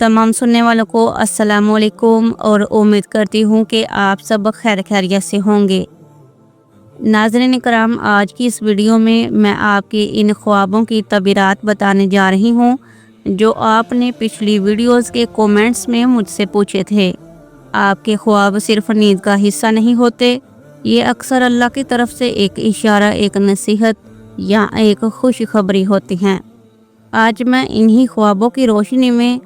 तमाम सुनने वालों को अस्सलाम वालेकुम और उम्मीद करती हूँ कि आप सब खैर खैरियत से होंगे। नाज़रीन कराम, आज की इस वीडियो में मैं आपके इन ख्वाबों की तबीरात बताने जा रही हूँ जो आपने पिछली वीडियोस के कमेंट्स में मुझसे पूछे थे। आपके ख्वाब सिर्फ नींद का हिस्सा नहीं होते, ये अक्सर अल्लाह की तरफ से एक इशारा, एक नसीहत या एक खुशखबरी होती हैं। आज मैं इन्हीं ख्वाबों की रोशनी में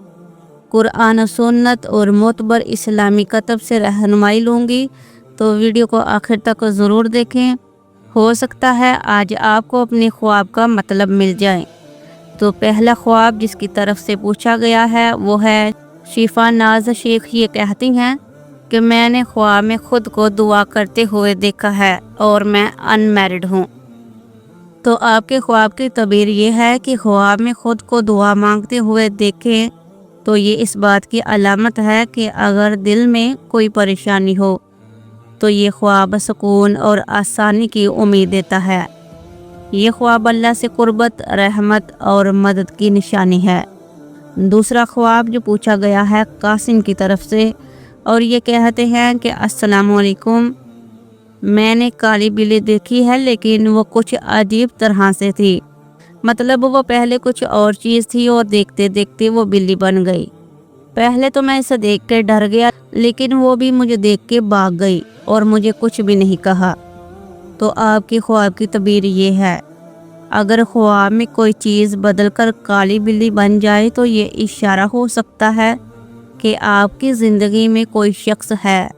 कुरान, सुन्नत और मोतबर इस्लामी कतब से रहनुमाई लूँगी, तो वीडियो को आखिर तक ज़रूर देखें। हो सकता है आज आपको अपने ख्वाब का मतलब मिल जाए। तो पहला ख्वाब जिसकी तरफ से पूछा गया है वो है शिफा नाज शेख। ये कहती हैं कि मैंने ख्वाब में खुद को दुआ करते हुए देखा है और मैं अनमैरिड हूँ। तो आपके ख्वाब की तबीर ये है कि ख्वाब में खुद को दुआ मांगते हुए देखें तो ये इस बात की अलामत है कि अगर दिल में कोई परेशानी हो तो ये ख्वाब सुकून और आसानी की उम्मीद देता है। ये ख्वाब अल्लाह से कुर्बत, रहमत और मदद की निशानी है। दूसरा ख्वाब जो पूछा गया है कासिम की तरफ से, और ये कहते हैं कि अस्सलाम वालेकुम, मैंने काली बिल्ली देखी है लेकिन वो कुछ अजीब तरह से थी। मतलब वो पहले कुछ और चीज़ थी और देखते देखते वो बिल्ली बन गई। पहले तो मैं इसे देख के डर गया, लेकिन वो भी मुझे देख के भाग गई और मुझे कुछ भी नहीं कहा। तो आपकी ख्वाब की तबीर ये है, अगर ख्वाब में कोई चीज़ बदलकर काली बिल्ली बन जाए तो ये इशारा हो सकता है कि आपकी ज़िंदगी में कोई शख्स है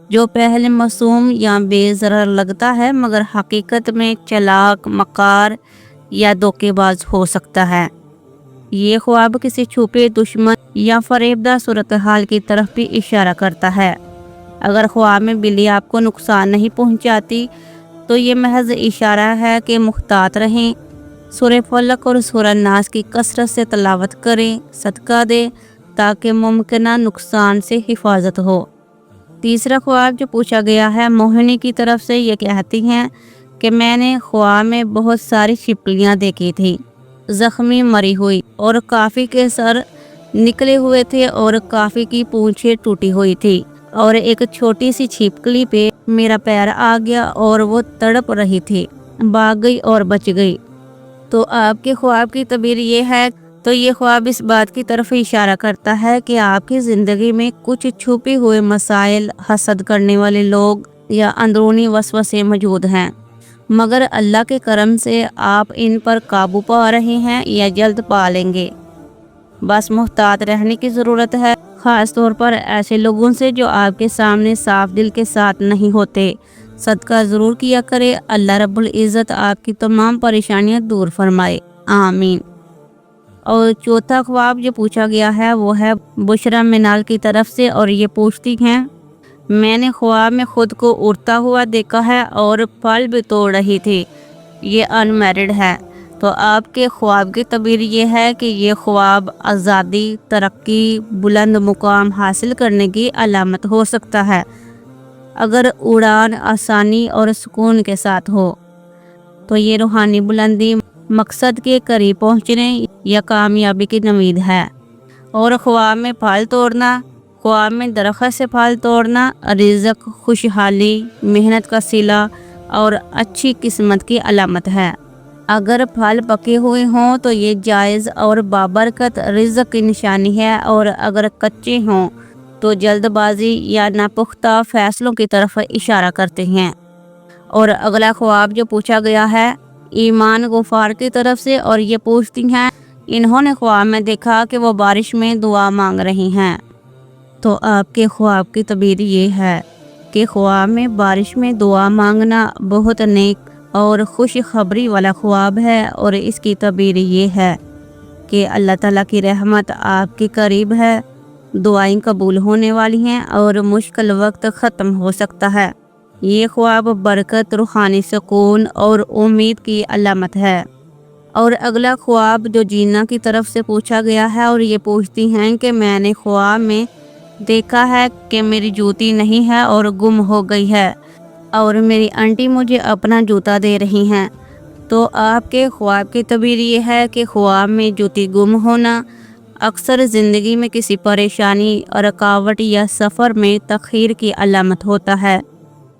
जो पहले मासूम या बेज़रर लगता है मगर हकीकत में चालाक, मकार या धोखेबाज हो सकता है। ये ख्वाब किसी छुपे दुश्मन या फरेबदा सूरत हाल की तरफ भी इशारा करता है। अगर ख्वाब में बिल्ली आपको नुकसान नहीं पहुंचाती तो ये महज इशारा है कि मुहतात रहें। सूरह फलक और सूरह नास की कसरत से तिलावत करें, सदका दें ताकि मुमकिन नुकसान से हिफाजत हो। तीसरा ख्वाब जो पूछा गया है मोहिनी की तरफ से, ये कहती हैं कि मैंने ख्वाब में बहुत सारी छिपकलियाँ देखी थी, ज़ख्मी, मरी हुई, और काफ़ी के सर निकले हुए थे और काफ़ी की पूंछें टूटी हुई थी, और एक छोटी सी छिपकली पे मेरा पैर आ गया और वो तड़प रही थी, भाग गई और बच गई। तो आपके ख्वाब की तबीर ये है, तो ये ख्वाब इस बात की तरफ इशारा करता है कि आपकी ज़िंदगी में कुछ छुपे हुए मसाइल, हसद करने वाले लोग या अंदरूनी वसवसे मौजूद हैं, मगर अल्लाह के करम से आप इन पर काबू पा रहे हैं या जल्द पा लेंगे। बस मुहतात रहने की ज़रूरत है, ख़ास तौर पर ऐसे लोगों से जो आपके सामने साफ दिल के साथ नहीं होते। सदका ज़रूर किया करे। अल्लाह रब्बुल इज़्ज़त आपकी तमाम परेशानियां दूर फरमाए, आमीन। और चौथा ख्वाब जो पूछा गया है वो है बुशरा मिनाल की तरफ से, और ये पूछती हैं, मैंने ख्वाब में खुद को उड़ता हुआ देखा है और फल भी तोड़ रही थी। ये अनमैरिड है। तो आपके ख्वाब की तबीर ये है कि ये ख्वाब आज़ादी, तरक्की, बुलंद मुकाम हासिल करने की अलामत हो सकता है, अगर उड़ान आसानी और सुकून के साथ हो। तो ये रूहानी बुलंदी, मकसद के करीब पहुँचने या कामयाबी की उम्मीद है। और ख्वाब में फल तोड़ना, ख्वाब में दरख्त से फल तोड़ना रिज़्क, खुशहाली, मेहनत का सिला और अच्छी किस्मत की अलामत है। अगर फल पके हुए हों तो ये जायज़ और बाबरकत रिज़्क की निशानी है, और अगर कच्चे हों तो जल्दबाजी या नापुख्ता फैसलों की तरफ इशारा करते हैं। और अगला ख्वाब जो पूछा गया है ईमान गुफार की तरफ से, और ये पूछती हैं, इन्होंने ख्वाब में देखा कि वो बारिश में दुआ मांग रही हैं। तो आपके ख्वाब की तबीर ये है कि ख्वाब में बारिश में दुआ मांगना बहुत नेक और खुश खबरी वाला ख्वाब है, और इसकी तबीर ये है कि अल्लाह ताला की रहमत आपके करीब है, दुआएं कबूल होने वाली हैं और मुश्किल वक्त ख़त्म हो सकता है। ये ख्वाब बरकत, रूहानी सुकून और उम्मीद की अलामत है। और अगला ख्वाब जो जीना की तरफ से पूछा गया है, और ये पूछती हैं कि मैंने ख्वाब में देखा है कि मेरी जूती नहीं है और गुम हो गई है, और मेरी आंटी मुझे अपना जूता दे रही हैं। तो आपके ख्वाब की तबीर ये है कि ख्वाब में जूती गुम होना اکثر زندگی میں کسی پریشانی، رکاوٹ یا سفر میں تاخیر کی علامت ہوتا ہے۔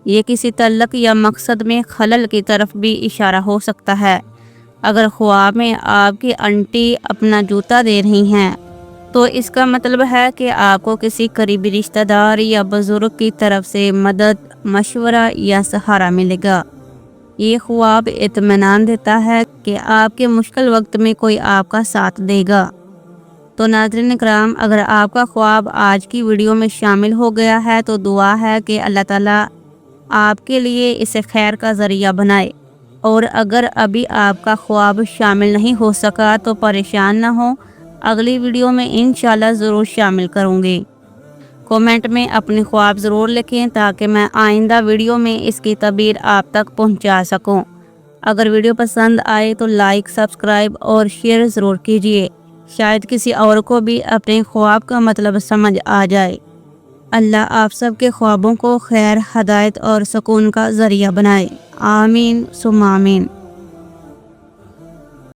یہ کسی تعلق یا مقصد میں خلل کی طرف بھی اشارہ ہو سکتا ہے۔ اگر خواب میں آپ کی آنٹی اپنا جوتا دے رہی ہیں تو اس کا مطلب ہے کہ آپ کو کسی قریبی رشتہ دار یا بزرگ کی طرف سے مدد، مشورہ یا سہارا ملے گا۔ یہ خواب اطمینان دیتا ہے کہ آپ کے مشکل وقت میں کوئی آپ کا ساتھ دے گا۔ تو ناظرین کرام، اگر آپ کا خواب آج کی ویڈیو میں شامل ہو گیا ہے تو دعا ہے کہ اللہ تعالیٰ آپ کے لیے اسے خیر کا ذریعہ بنائے، اور اگر ابھی آپ کا خواب شامل نہیں ہو سکا تو پریشان نہ ہو، اگلی ویڈیو میں انشاءاللہ ضرور شامل کروں گی۔ کومنٹ میں اپنی خواب ضرور لکھیں تاکہ میں آئندہ ویڈیو میں اس کی تعبیر آپ تک پہنچا سکوں۔ اگر ویڈیو پسند آئے تو لائک، سبسکرائب اور شیئر ضرور کیجیے، شاید کسی اور کو بھی اپنے خواب کا مطلب سمجھ آ جائے۔ اللہ آپ سب کے خوابوں کو خیر، ہدایت اور سکون کا ذریعہ بنائے۔ آمین ثم آمین۔